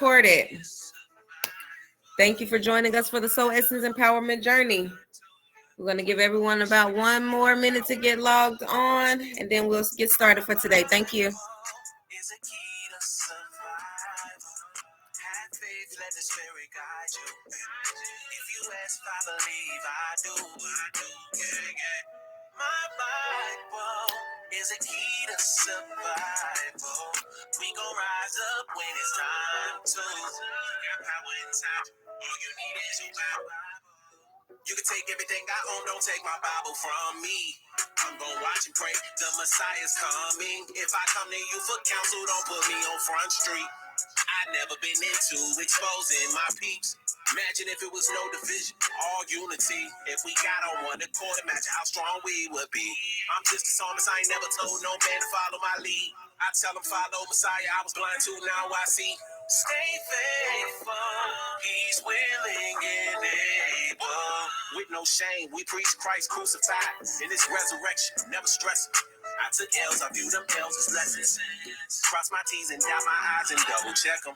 recorded. Thank you for joining us for the Soul Essence Empowerment Journey. We're going to give everyone about 1 more minute to get logged on, and then we'll get started for today. Thank you. My Bible is a key to survival. We gon' rise up when it's time to. Got power inside you. All you need is your Bible. You can take everything I own, don't take my Bible from me. I'm gon' watch and pray, the Messiah's coming. If I come to you for counsel, don't put me on Front Street. I never been into exposing my peeps. Imagine if it was no division, all unity. If we got on one accord, imagine how strong we would be. I'm just a psalmist, I ain't never told no man to follow my lead. I tell him follow Messiah, I was blind too, now I see. Stay faithful, he's willing and able. With no shame, we preach Christ crucified. In his resurrection, never stress. I took L's, I view them L's as lessons. Cross my T's and dot my I's and double check them.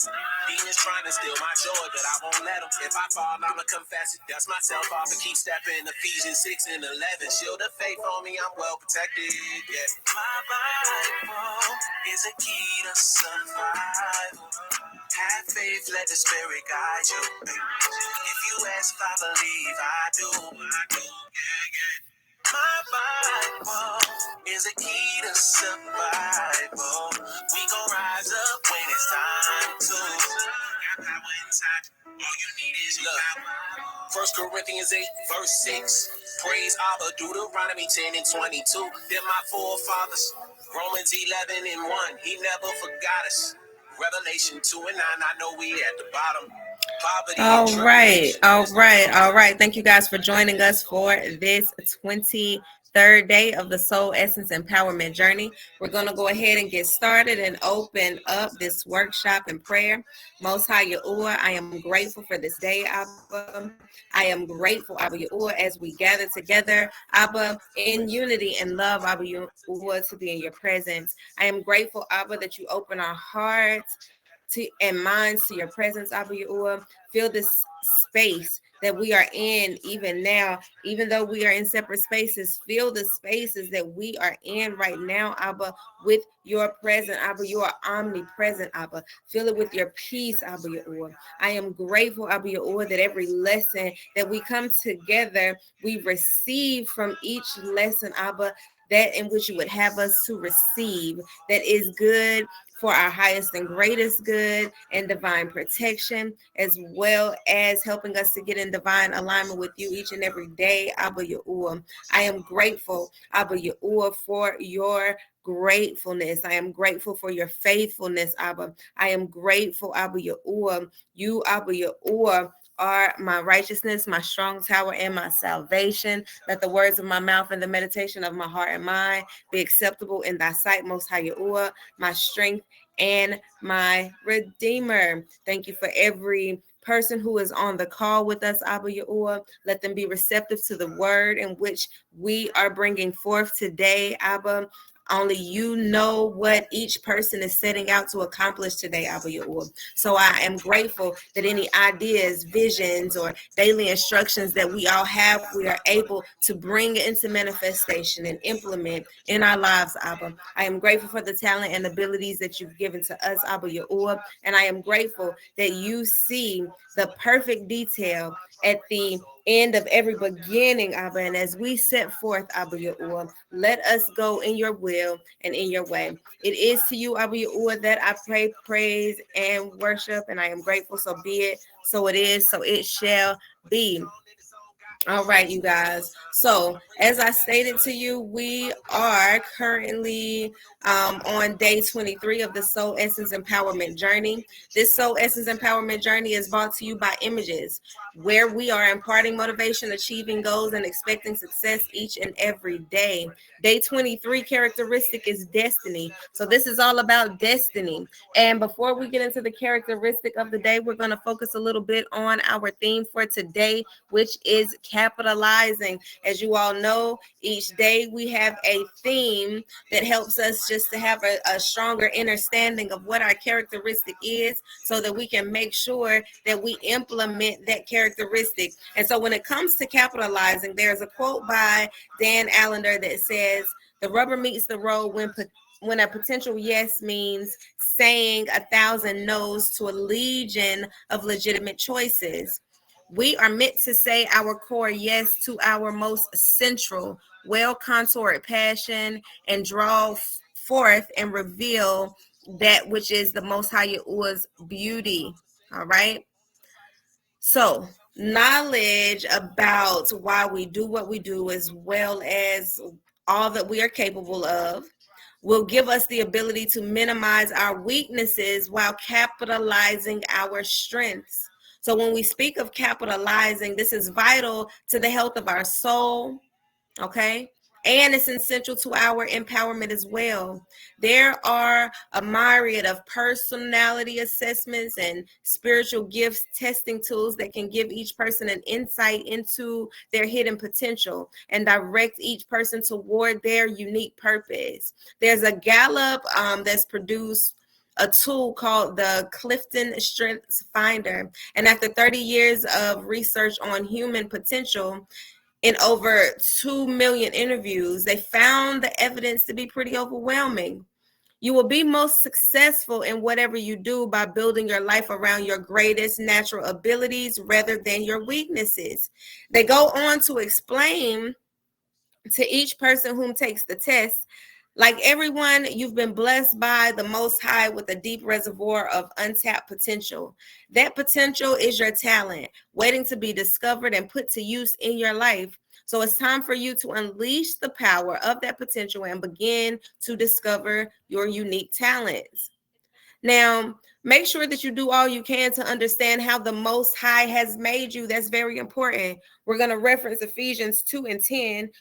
Demons trying to steal my joy, but I won't let them. If I fall, I'ma confess it. Dust myself off and keep stepping. Ephesians 6 and 11. Shield of faith on me, I'm well protected. Yeah. My Bible is a key to survival. Have faith, let the Spirit guide you. If you ask, I believe I do. Yeah, yeah. My Bible is a key to survival. We gon' rise up when it's time to. Got power inside. All you need is your power. 1 Corinthians 8, verse 6. Praise Abba, Deuteronomy 10 and 22. They're my forefathers. Romans 11 and 1. He never forgot us. Revelation 2 and 9. I know we at the bottom. All right. Thank you guys for joining us for this 23rd day of the Soul Essence Empowerment Journey. We're going to go ahead and get started and open up this workshop in prayer. Most High Yahuwah, I am grateful for this day, Abba. I am grateful, Abba Yahuwah, as we gather together, Abba, in unity and love, Abba Yahuwah, to be in your presence. I am grateful, Abba, that you open our hearts and minds to your presence, Abba Yahuwah. Feel this space that we are in even now, even though we are in separate spaces. Feel the spaces that we are in right now, Abba, with your presence, Abba. You are omnipresent, Abba. Feel it with your peace, Abba Yahuwah. I am grateful, Abba Yahuwah, that every lesson that we come together, we receive from each lesson, Abba, that in which you would have us to receive, that is good for our highest and greatest good and divine protection, as well as helping us to get in divine alignment with you each and every day, Abba Yahuwah. I am grateful, Abba Yahuwah, for your gratefulness. I am grateful for your faithfulness, Abba. I am grateful, Abba Yahuwah. You, Abba Yahuwah, are my righteousness, my strong tower, and my salvation. Let the words of my mouth and the meditation of my heart and mind be acceptable in thy sight, Most High Yahuwah, my strength and my redeemer. Thank you for every person who is on the call with us, Abba Yahuwah. Let them be receptive to the word in which we are bringing forth today, Abba. Only you know what each person is setting out to accomplish today, Abba Yahuwah. So I am grateful that any ideas, visions, or daily instructions that we all have, we are able to bring into manifestation and implement in our lives, Abba. I am grateful for the talent and abilities that you've given to us, Abba Yahuwah. And I am grateful that you see the perfect detail at the end of every beginning, Abba. And as we set forth, Abba Yahuwah, let us go in your will and in your way. It is to you, Abba Yahuwah, that I pray, praise, and worship. And I am grateful. So be it. So it is. So it shall be. All right, you guys. So as I stated to you, we are currently on day 23 of the Soul Essence Empowerment Journey. This Soul Essence Empowerment Journey is brought to you by Images, where we are imparting motivation, achieving goals, and expecting success each and every day. Day 23 characteristic is destiny. So this is all about destiny. And before we get into the characteristic of the day, we're going to focus a little bit on our theme for today, which is capitalizing. As you all know, each day we have a theme that helps us just to have a stronger understanding of what our characteristic is so that we can make sure that we implement that characteristic. And so when it comes to capitalizing, there's a quote by Dan Allender that says, the rubber meets the road when a potential yes means saying 1,000 no's to a legion of legitimate choices. We are meant to say our core yes to our most central, well contoured passion and draw forth and reveal that which is the Most High Yahuwah's beauty. All right. So, knowledge about why we do what we do, as well as all that we are capable of, will give us the ability to minimize our weaknesses while capitalizing our strengths. So, when we speak of capitalizing, this is vital to the health of our soul, okay? And it's essential to our empowerment as well. There are a myriad of personality assessments and spiritual gifts testing tools that can give each person an insight into their hidden potential and direct each person toward their unique purpose. There's a Gallup that's produced a tool called the Clifton Strengths Finder. And after 30 years of research on human potential, in over 2 million interviews, they found the evidence to be pretty overwhelming. You will be most successful in whatever you do by building your life around your greatest natural abilities rather than your weaknesses. They go on to explain to each person whom takes the test, like everyone, you've been blessed by the Most High with a deep reservoir of untapped potential. That potential is your talent, waiting to be discovered and put to use in your life. So it's time for you to unleash the power of that potential and begin to discover your unique talents. Now, make sure that you do all you can to understand how the Most High has made you. That's very important. We're going to reference Ephesians 2 and 10,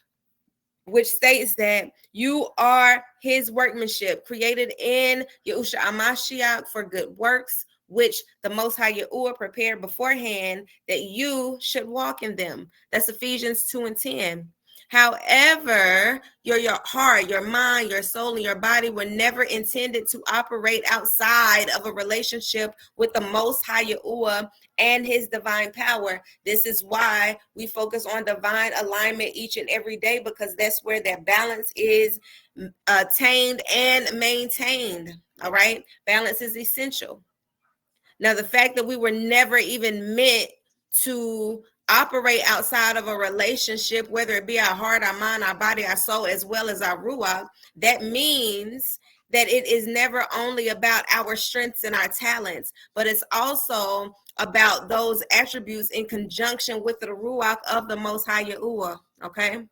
which states that you are his workmanship, created in Yahushua Amashiach for good works, which the Most High Yahuwah prepared beforehand that you should walk in them. That's Ephesians 2 and 10. However, your heart, your mind, your soul, and your body were never intended to operate outside of a relationship with the Most High Yahuwah and his divine power. This is why we focus on divine alignment each and every day, because that's where that balance is attained and maintained. All right. Balance is essential. Now, the fact that we were never even meant to operate outside of a relationship, whether it be our heart, our mind, our body, our soul, as well as our ruach, that means that it is never only about our strengths and our talents, but it's also about those attributes in conjunction with the ruach of the Most High Yahuwah. Okay.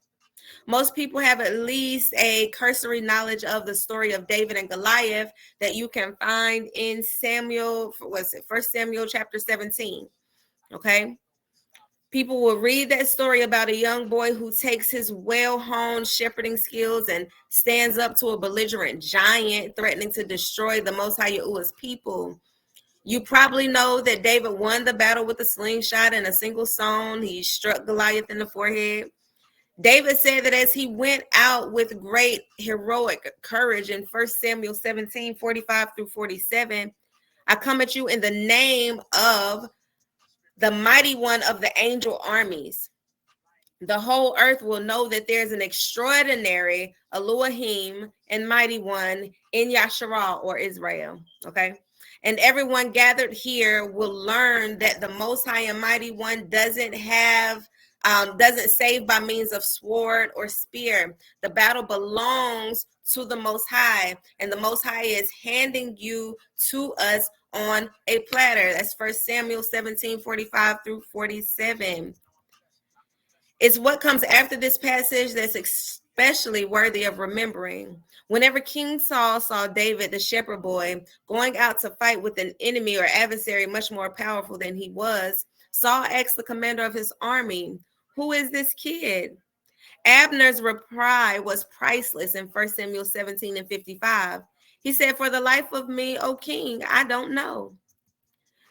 Most people have at least a cursory knowledge of the story of David and Goliath that you can find in Samuel, what's it, 1 Samuel chapter 17. Okay. People will read that story about a young boy who takes his well-honed shepherding skills and stands up to a belligerent giant threatening to destroy the Most High Yahuwah's people. You probably know that David won the battle with a slingshot and a single stone. He struck Goliath in the forehead. David said that as he went out with great heroic courage in 1 Samuel 17, 45 through 47, I come at you in the name of the mighty one of the angel armies. The whole earth will know that there's an extraordinary Elohim and mighty one in Yasharah or Israel. Okay. And everyone gathered here will learn that the Most High and Mighty One doesn't save by means of sword or spear. The battle belongs to the Most High, and the Most High is handing you to us on a platter. That's 1 Samuel 17, 45 through 47. It's what comes after this passage that's especially worthy of remembering. Whenever King Saul saw David, the shepherd boy, going out to fight with an enemy or adversary much more powerful than he was, Saul asked the commander of his army, "Who is this kid?" Abner's reply was priceless in 1 Samuel 17 and 55. He said, "For the life of me, O king, I don't know."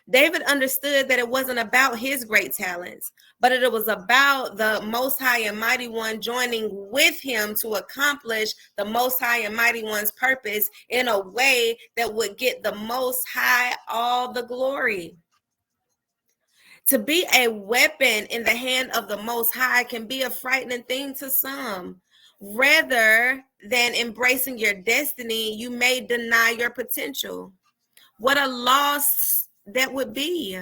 David understood that it wasn't about his great talents, but it was about the Most High and Mighty One joining with him to accomplish the Most High and Mighty One's purpose in a way that would get the Most High all the glory. To be a weapon in the hand of the Most High can be a frightening thing to some. Rather than embracing your destiny, you may deny your potential. What a loss that would be.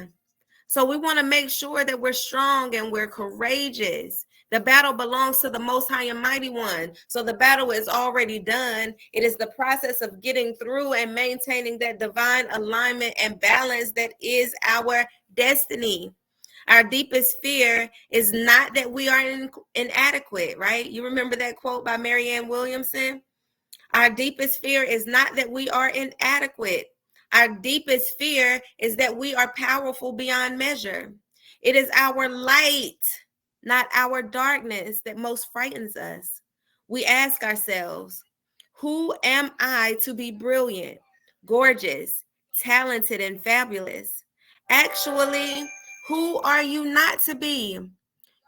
So we want to make sure that we're strong and we're courageous. The battle belongs to the Most High and Mighty One. So the battle is already done. It is the process of getting through and maintaining that divine alignment and balance that is our destiny. Our deepest fear is not that we are inadequate, right? You remember that quote by Marianne Williamson? Our deepest fear is not that we are inadequate. Our deepest fear is that we are powerful beyond measure. It is our light, not our darkness, that most frightens us. We ask ourselves, who am I to be brilliant, gorgeous, talented, and fabulous? Actually, who are you not to be?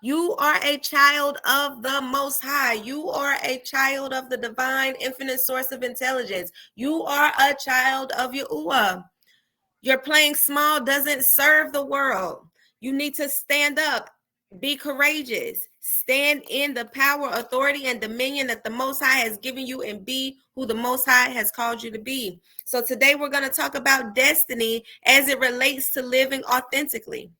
You are a child of the Most High. You are a child of the divine, infinite source of intelligence. You are a child of Yahuwah. Your playing small doesn't serve the world. You need to stand up, be courageous, stand in the power, authority, and dominion that the Most High has given you, and be who the Most High has called you to be. So today we're going to talk about destiny as it relates to living authentically.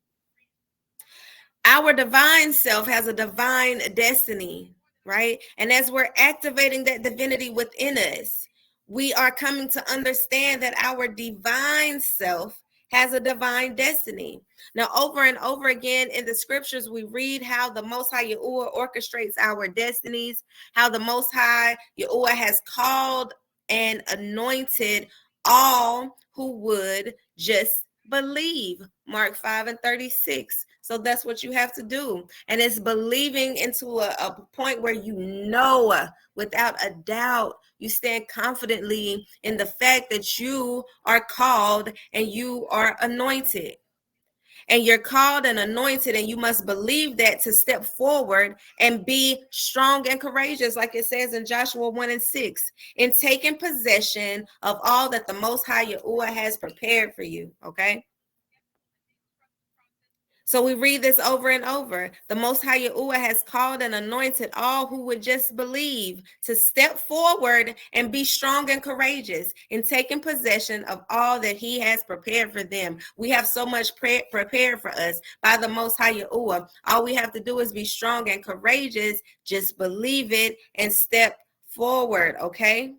Our divine self has a divine destiny, right? And as we're activating that divinity within us, we are coming to understand that our divine self has a divine destiny. Now, over and over again in the scriptures, we read how the Most High Yahuwah orchestrates our destinies, how the Most High Yahuwah has called and anointed all who would just believe. Mark 5:36. So that's what you have to do. And it's believing into a point where you know without a doubt, you stand confidently in the fact that you are called and you are anointed. And you're called and anointed, and you must believe that to step forward and be strong and courageous, like it says in Joshua 1:6, in taking possession of all that the Most High Yahuwah has prepared for you. Okay. So we read this over and over. The Most High Yahuwah has called and anointed all who would just believe to step forward and be strong and courageous in taking possession of all that He has prepared for them. We have so much prepared for us by the Most High Yahuwah. All we have to do is be strong and courageous, just believe it and step forward, okay?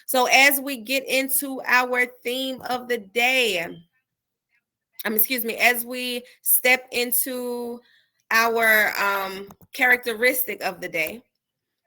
So as we get into our theme of the day, as we step into our characteristic of the day,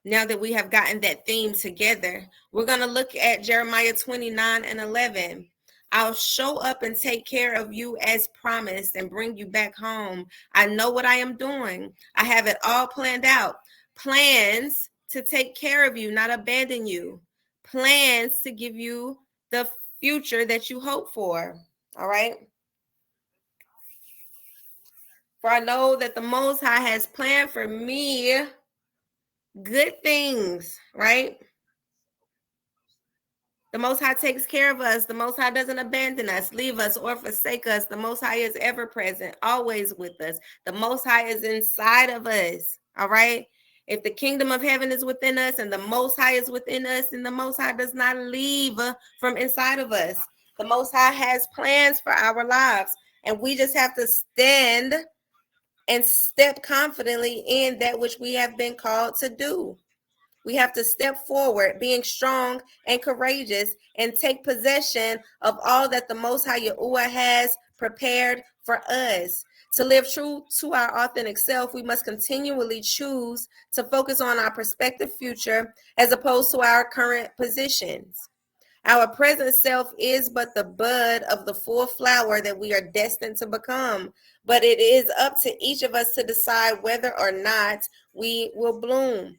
now that we have gotten that theme together, we're going to look at Jeremiah 29:11. I'll show up and take care of you as promised and bring you back home. I know what I am doing. I have it all planned out. Plans to take care of you, not abandon you. Plans to give you the future that you hope for. All right. For I know that the Most High has planned for me good things, right? The Most High takes care of us. The Most High doesn't abandon us, leave us, or forsake us. The Most High is ever present, always with us. The Most High is inside of us, all right? If the kingdom of heaven is within us and the Most High is within us, and the Most High does not leave from inside of us. The Most High has plans for our lives, and we just have to stand and step confidently in that which we have been called to do. We have to step forward, being strong and courageous, and take possession of all that the Most High Yahuwah has prepared for us. To live true to our authentic self, we must continually choose to focus on our prospective future as opposed to our current positions. Our present self is but the bud of the full flower that we are destined to become. But it is up to each of us to decide whether or not we will bloom.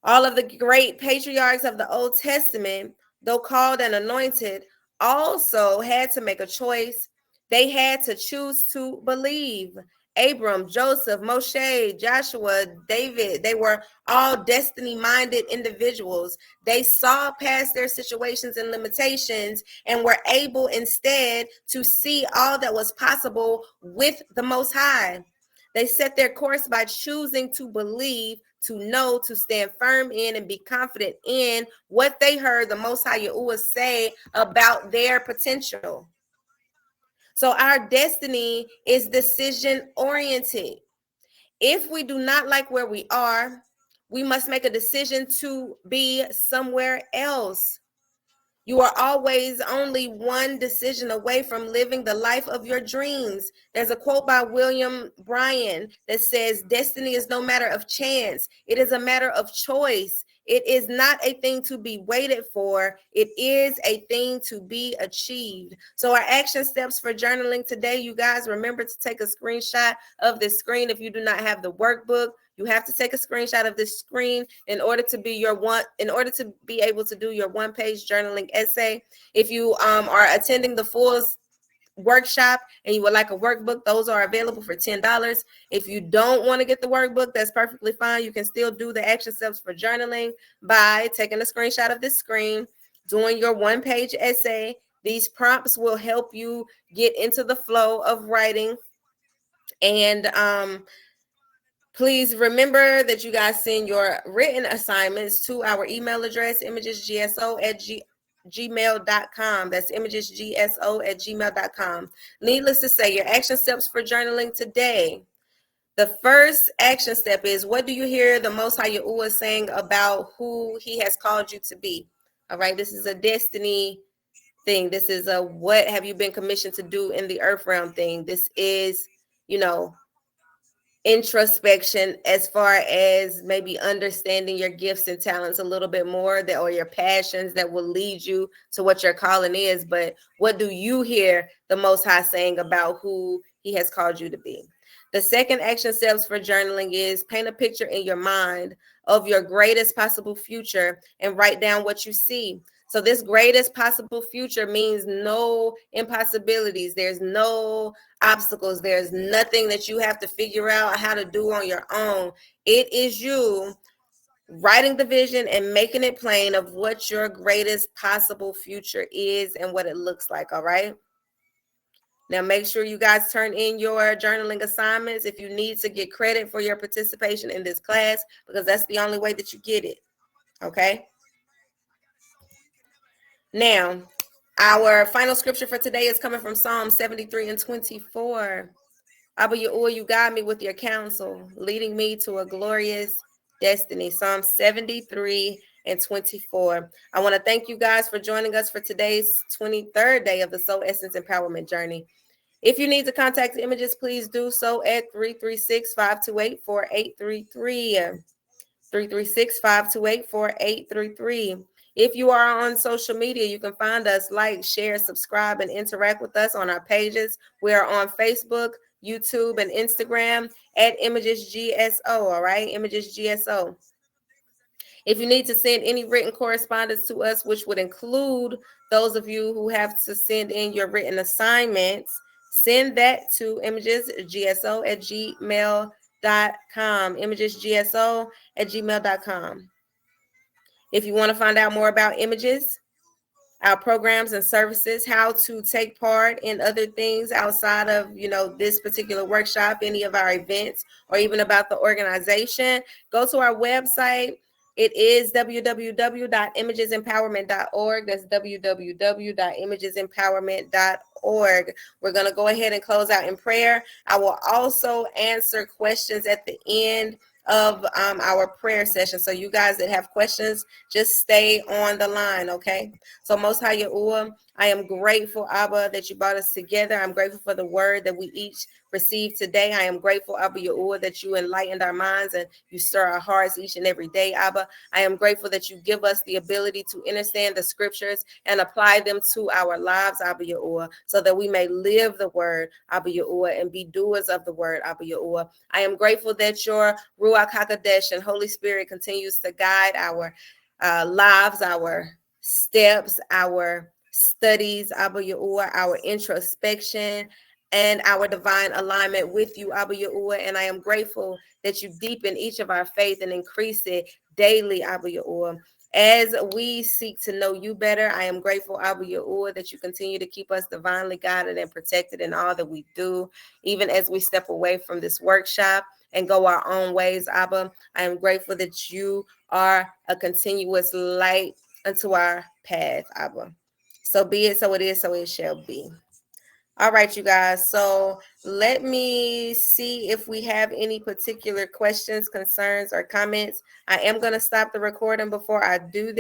All of the great patriarchs of the Old Testament, though called and anointed, also had to make a choice. They had to choose to believe. Abram, Joseph, Moshe, Joshua, David, they were all destiny minded individuals. They saw past their situations and limitations and were able instead to see all that was possible with the Most High. They set their course by choosing to believe, to know, to stand firm in, and be confident in what they heard the Most High Yahuwah say about their potential. So our destiny is decision oriented. If we do not like where we are, we must make a decision to be somewhere else. You are always only one decision away from living the life of your dreams. There's a quote by William Bryan that says, "Destiny is no matter of chance, it is a matter of choice. It is not a thing to be waited for, it is a thing to be achieved." So, our action steps for journaling today, you guys, remember to take a screenshot of this screen. If you do not have the workbook, you have to take a screenshot of this screen in order to be able to do your one-page journaling essay. If you are attending the full workshop and you would like a workbook, those are available for $10. If you don't want to get the workbook, that's perfectly fine. You can still do the action steps for journaling by taking a screenshot of this screen, doing your one-page essay. These prompts will help you get into the flow of writing. And please remember that you guys send your written assignments to our email address, imagesgso@gmail.com. That's imagesgso@gmail.com. Needless to say, your action steps for journaling today. The first action step is, what do you hear the Most High Yahuwah saying about who he has called you to be? All right, this is a destiny thing. This is a what have you been commissioned to do in the earth realm thing. This is, introspection as far as maybe understanding your gifts and talents a little bit more, or your passions that will lead you to what your calling is. But what do you hear the Most High saying about who he has called you to be? The second action steps for journaling is paint a picture in your mind of your greatest possible future and write down what you see. So this greatest possible future means no impossibilities. There's no obstacles. There's nothing that you have to figure out how to do on your own. It is you writing the vision and making it plain of what your greatest possible future is and what it looks like. All right. Now, make sure you guys turn in your journaling assignments if you need to get credit for your participation in this class, because that's the only way that you get it. Okay. Now, our final scripture for today is coming from Psalm 73 and 24. Abba Yahuwah, you guide me with your counsel, leading me to a glorious destiny. Psalm 73 and 24. I want to thank you guys for joining us for today's 23rd day of the Soul Essence Empowerment Journey. If you need to contact Images, please do so at 336-528-4833. 336-528-4833. If you are on social media, you can find us, like, share, subscribe, and interact with us on our pages. We are on Facebook, YouTube, and Instagram at Images GSO. All right, Images GSO. If you need to send any written correspondence to us, which would include those of you who have to send in your written assignments, send that to imagesgso@gmail.com. Imagesgso@gmail.com. If you want to find out more about Images, our programs and services, how to take part in other things outside of, this particular workshop, any of our events, or even about the organization, go to our website. It is www.imagesempowerment.org. That's www.imagesempowerment.org. We're going to go ahead and close out in prayer. I will also answer questions at the end of our prayer session. So you guys that have questions, just stay on the line, okay? So Most High Yahuwah, I am grateful, Abba, that you brought us together. I'm grateful for the word that we each received today. I am grateful, Abba Yahuwah, that you enlightened our minds and you stir our hearts each and every day, Abba. I am grateful that you give us the ability to understand the scriptures and apply them to our lives, Abba Yahuwah, so that we may live the word, Abba Yahuwah, and be doers of the word, Abba Yahuwah. I am grateful that your Ruach HaKodesh and Holy Spirit continues to guide our lives, our steps, our studies, Abba Yahuwah, our introspection, and our divine alignment with you, Abba Yahuwah. And I am grateful that you deepen each of our faith and increase it daily, Abba Yahuwah. As we seek to know you better, I am grateful, Abba Yahuwah, that you continue to keep us divinely guided and protected in all that we do, even as we step away from this workshop and go our own ways, Abba. I am grateful that you are a continuous light unto our path, Abba. So be it, so it is, so it shall be. All right, you guys. So let me see if we have any particular questions, concerns, or comments. I am going to stop the recording before I do